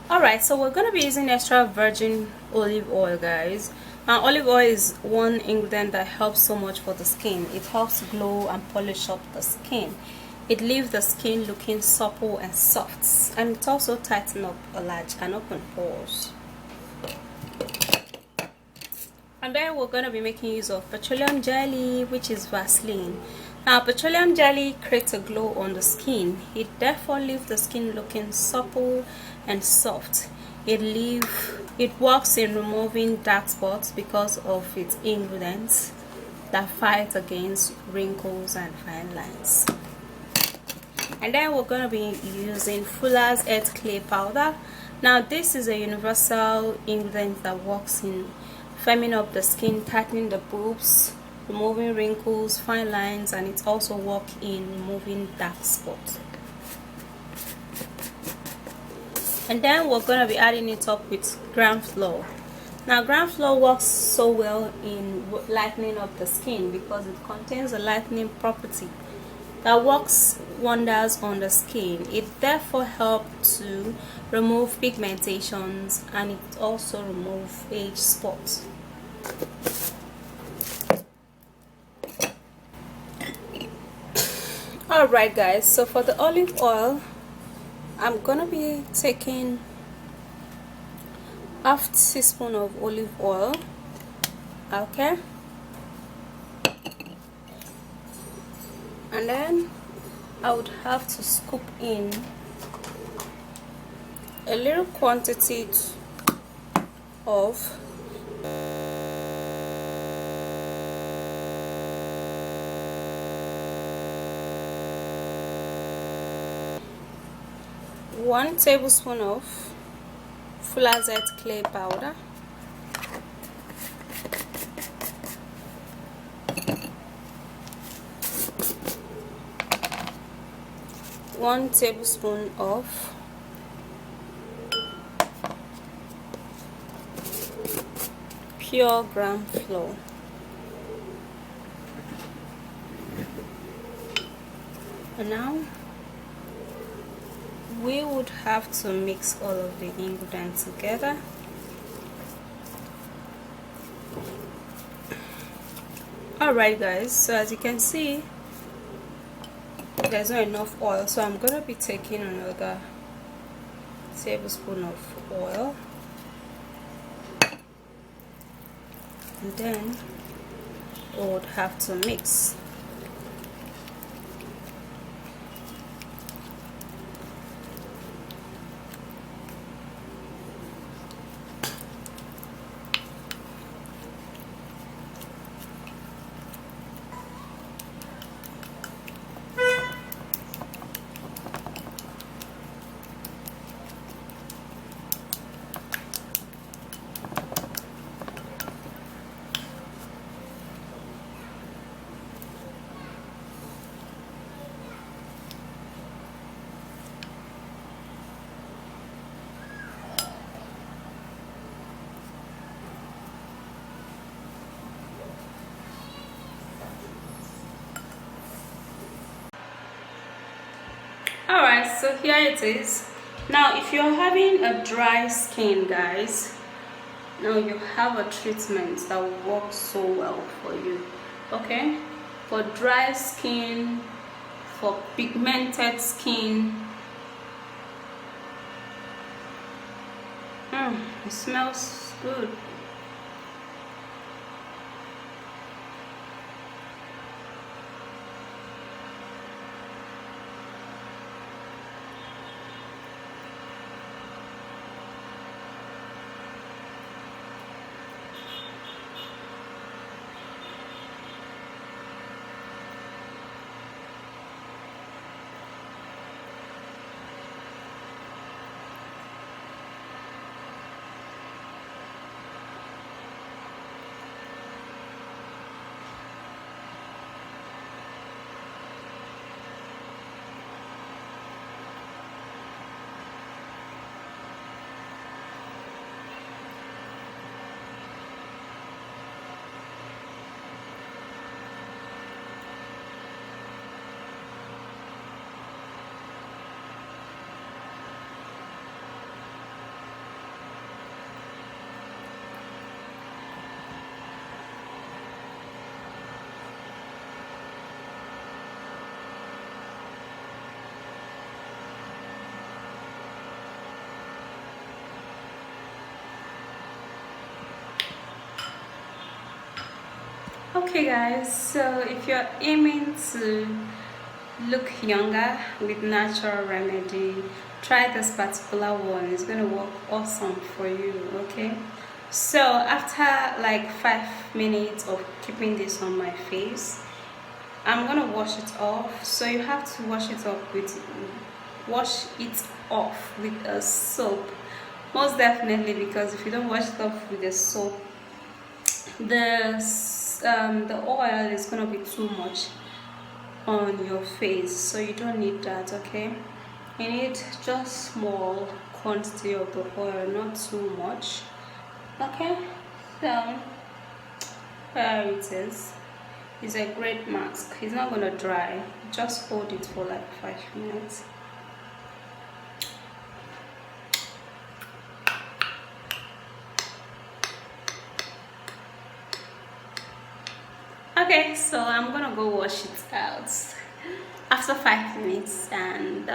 Alright, so we're going to be using extra virgin olive oil, guys. Now, olive oil is one ingredient that helps so much for the skin. It helps glow and polish up the skin. It leaves the skin looking supple and soft, and it also tightens up a large and open pores. And then we're going to be making use of petroleum jelly, which is Vaseline. Now, petroleum jelly creates a glow on the skin. It therefore leaves the skin looking supple and soft. It works in removing dark spots because of its ingredients that fight against wrinkles and fine lines. And then we're going to be using Fuller's Earth Clay Powder. Now, this is a universal ingredient that works in firming up the skin, tightening the boobs, removing wrinkles, fine lines, and it also works in removing dark spots. And then we're going to be adding it up with gram flour. Now, gram flour works so well in lightening up the skin because it contains a lightening property that works wonders on the skin. It therefore helps to remove pigmentations, and it also removes age spots. Alright guys, so for the olive oil, I'm gonna be taking half teaspoon of olive oil, okay, and then I would have to scoop in a little quantity of one tablespoon of Fuller's Earth Clay Powder, one tablespoon of pure gram flour, and now we would have to mix all of the ingredients together. Alright guys, so as you can see, there's not enough oil, so I'm gonna be taking another tablespoon of oil, and then we would have to mix. Alright, so here it is. Now, if you're having a dry skin, guys, now you have a treatment that will work so well for you, okay? For dry skin, for pigmented skin. It smells good. Okay guys, so if you're aiming to look younger with natural remedy, try this particular one. It's going to work awesome for you. Okay, so after like 5 minutes of keeping this on my face, I'm gonna wash it off. So you have to wash it off with a soap, most definitely, because if you don't wash it off with a soap, the oil is gonna be too much on your face, so you don't need that. Okay, you need just small quantity of the oil, not too much. Okay, so there it is. It's a great mask. It's not gonna dry. Just hold it for like 5 minutes. Okay, so I'm gonna go wash it out after 5 minutes, and